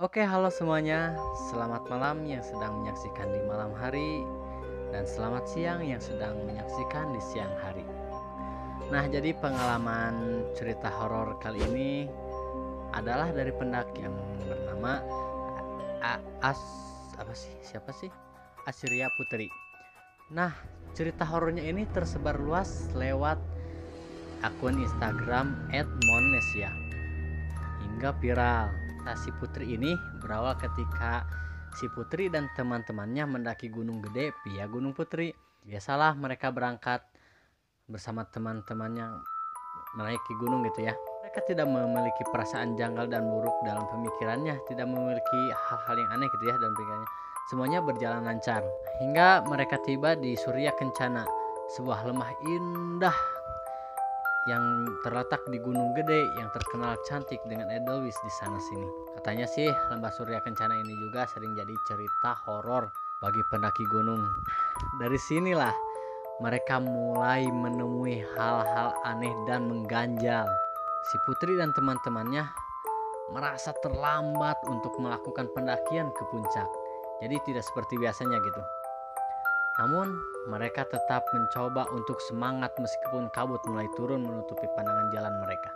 Oke, halo semuanya. Selamat malam yang sedang menyaksikan di malam hari dan selamat siang yang sedang menyaksikan di siang hari. Nah, jadi pengalaman cerita horor kali ini adalah dari pendaki yang bernama A- As apa sih? Siapa sih? Asria Putri. Nah, cerita horornya ini tersebar luas lewat akun Instagram @monnesia hingga viral. Nah, si Putri ini berawal ketika si Putri dan teman-temannya mendaki Gunung Gede via Gunung Putri. Biasalah mereka berangkat bersama teman-temannya menaiki gunung gitu ya. Mereka tidak memiliki perasaan janggal dan buruk dalam pemikirannya, tidak memiliki hal-hal yang aneh gitu ya dalam pikirannya. Semuanya berjalan lancar hingga mereka tiba di Surya Kencana, sebuah lembah indah yang terletak di Gunung Gede yang terkenal cantik dengan edelweiss di sana sini. Katanya sih lembah Surya Kencana ini juga sering jadi cerita horor bagi pendaki gunung. Dari sinilah mereka mulai menemui hal-hal aneh dan mengganjal. Si Putri dan teman-temannya merasa terlambat untuk melakukan pendakian ke puncak. Jadi tidak seperti biasanya gitu. Namun, mereka tetap mencoba untuk semangat meskipun kabut mulai turun menutupi pandangan jalan mereka.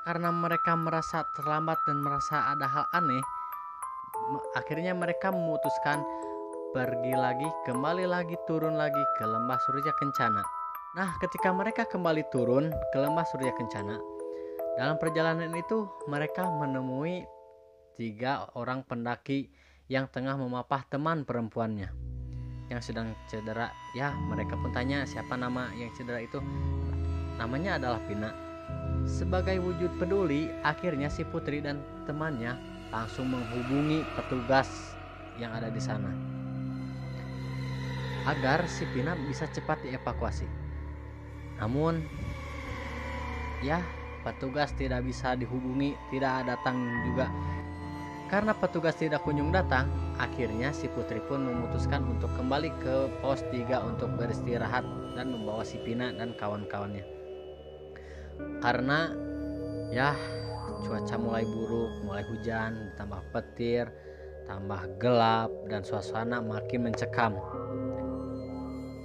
Karena mereka merasa terlambat dan merasa ada hal aneh, akhirnya mereka memutuskan pergi lagi, kembali lagi, turun lagi ke lembah Surya Kencana. Nah, ketika mereka kembali turun ke lembah Surya Kencana, dalam perjalanan itu mereka menemui 3 orang pendaki yang tengah memapah teman perempuannya yang sedang cedera. Ya, mereka pun tanya siapa nama yang cedera itu. Namanya adalah Pina. Sebagai wujud peduli, akhirnya si Putri dan temannya langsung menghubungi petugas yang ada di sana agar si Pina bisa cepat dievakuasi. Namun, ya, petugas tidak bisa dihubungi, tidak datang juga. Karena petugas tidak kunjung datang, akhirnya si Putri pun memutuskan untuk kembali ke pos 3 untuk beristirahat dan membawa si Pina dan kawan-kawannya. Karena ya cuaca mulai buruk, mulai hujan, tambah petir, tambah gelap dan suasana makin mencekam.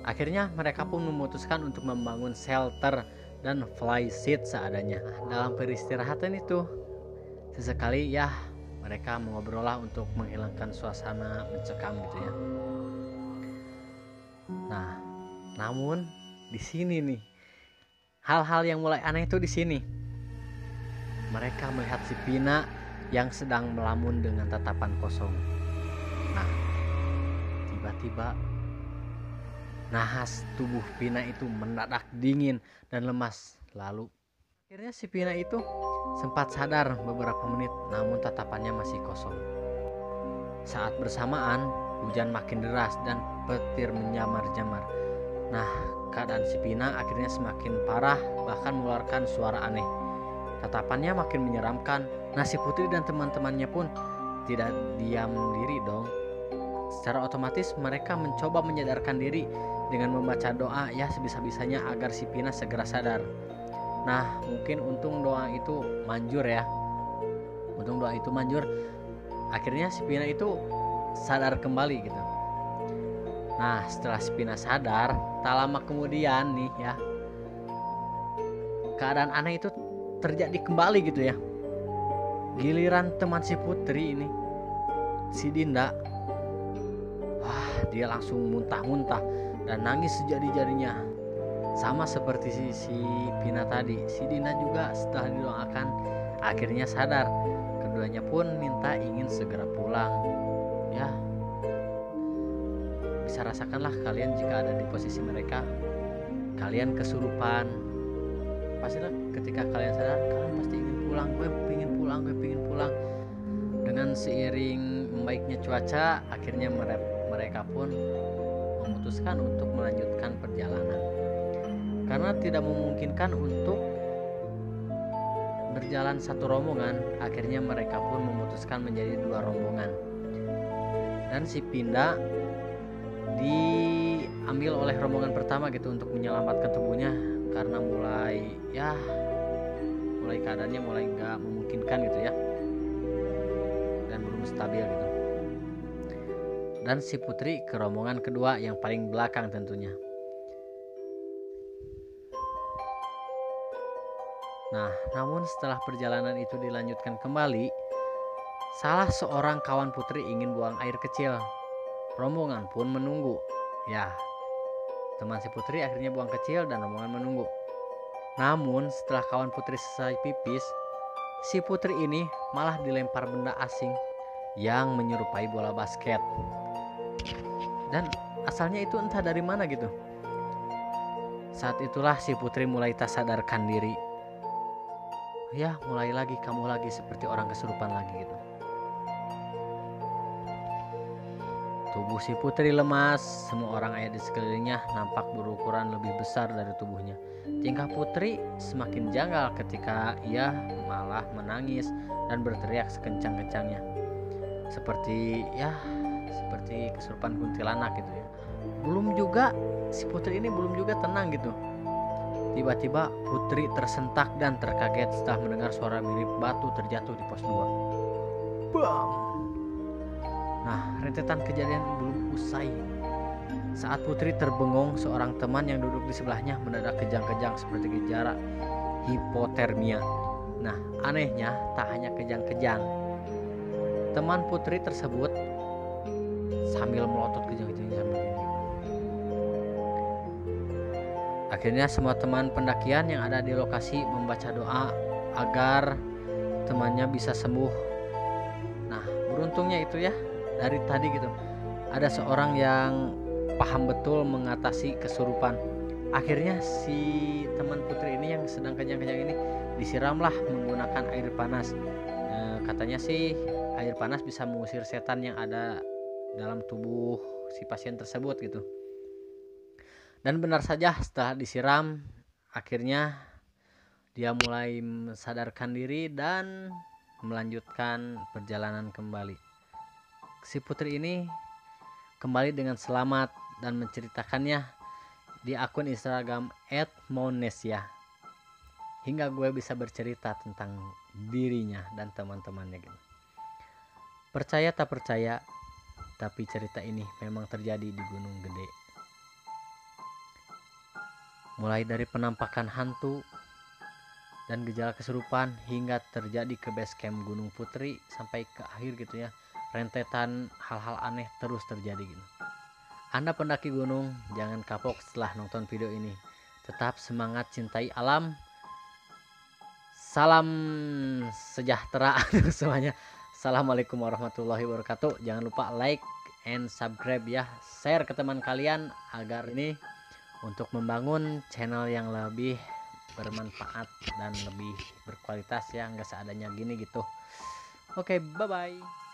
Akhirnya mereka pun memutuskan untuk membangun shelter dan fly seat seadanya. Dalam peristirahatan itu, sesekali ya mereka mengobrol lah untuk menghilangkan suasana mencekam gitu ya. Nah, namun di sini nih hal-hal yang mulai aneh itu di sini. Mereka melihat si Pina yang sedang melamun dengan tatapan kosong. Nah, tiba-tiba nahas tubuh Pina itu mendadak dingin dan lemas. Lalu akhirnya si Pina itu sempat sadar beberapa menit, namun tatapannya masih kosong. Saat bersamaan, hujan makin deras dan petir menyamar-nyamar. Nah, keadaan si Pina akhirnya semakin parah, bahkan mengeluarkan suara aneh. Tatapannya makin menyeramkan. Nah, si Putri dan teman-temannya pun tidak diam diri dong. Secara otomatis mereka mencoba menyadarkan diri dengan membaca doa ya sebisa-bisanya agar si Pina segera sadar. Nah, mungkin untung doa itu manjur ya. Untung doa itu manjur. Akhirnya si Pina itu sadar kembali gitu. Nah, setelah si Pina sadar, tak lama kemudian nih ya, keadaan aneh itu terjadi kembali gitu ya. Giliran teman si Putri ini, si Dinda, wah dia langsung muntah-muntah dan nangis sejadi-jadinya. Sama seperti si Pina tadi, si Dinda juga setelah didoakan akhirnya sadar. Keduanya pun minta ingin segera pulang. Ya, bisa rasakanlah kalian jika ada di posisi mereka. Kalian kesurupan. Pastilah ketika kalian sadar, kalian pasti ingin pulang. Gue pengen pulang, gue pengen pulang. Dengan seiring membaiknya cuaca, akhirnya mereka pun memutuskan untuk melanjutkan perjalanan. Karena tidak memungkinkan untuk berjalan satu rombongan, akhirnya mereka pun memutuskan menjadi 2 rombongan. Dan si Pinda diambil oleh rombongan pertama gitu untuk menyelamatkan tubuhnya karena mulai keadaannya mulai nggak memungkinkan gitu ya. Dan stabil gitu. Dan si putri ke rombongan kedua yang paling belakang tentunya. Nah, namun setelah perjalanan itu dilanjutkan kembali, salah seorang kawan putri ingin buang air kecil. Rombongan pun menunggu. Ya, teman si putri akhirnya buang kecil dan rombongan menunggu. Namun setelah kawan putri selesai pipis, si putri ini malah dilempar benda asing yang menyerupai bola basket. Dan asalnya itu entah dari mana gitu. Saat itulah si putri mulai tak sadarkan diri. Ya, mulai lagi kamu lagi seperti orang kesurupan lagi gitu. Tubuh si putri lemas, semua orang ayah di sekelilingnya nampak berukuran lebih besar dari tubuhnya. Tingkah putri semakin janggal ketika ia malah menangis dan berteriak sekencang-kencangnya. Seperti kesurupan kuntilanak gitu ya. Si putri ini belum juga tenang gitu. Tiba-tiba putri tersentak dan terkaget setelah mendengar suara mirip batu terjatuh di pos 2. Bam! Nah, rentetan kejadian belum usai. Saat putri terbengong, seorang teman yang duduk di sebelahnya mendadak kejang-kejang seperti gejala hipotermia. Nah, anehnya tak hanya kejang-kejang. Teman putri tersebut sambil melotot kejang-kejang sambil gini. Akhirnya semua teman pendakian yang ada di lokasi membaca doa agar temannya bisa sembuh. Nah, beruntungnya itu ya, dari tadi gitu ada seorang yang paham betul mengatasi kesurupan. Akhirnya si teman putri ini yang sedang kejang-kejang ini disiramlah menggunakan air panas. Katanya sih air panas bisa mengusir setan yang ada dalam tubuh si pasien tersebut gitu. Dan benar saja setelah disiram, akhirnya dia mulai sadarkan diri dan melanjutkan perjalanan kembali. Si putri ini kembali dengan selamat dan menceritakannya di akun Instagram @monesia. Hingga gue bisa bercerita tentang dirinya dan teman-temannya gitu. Percaya tak percaya, tapi cerita ini memang terjadi di Gunung Gede. Mulai dari penampakan hantu dan gejala kesurupan hingga terjadi ke base camp Gunung Putri sampai ke akhir gitu ya. Rentetan hal-hal aneh terus terjadi gitu. Anda pendaki gunung, jangan kapok setelah nonton video ini. Tetap semangat, cintai alam. Salam sejahtera semuanya. Assalamualaikum warahmatullahi wabarakatuh. Jangan lupa like and subscribe ya. Share ke teman kalian agar ini untuk membangun channel yang lebih bermanfaat dan lebih berkualitas ya, nggak seadanya gini gitu. Oke, bye bye.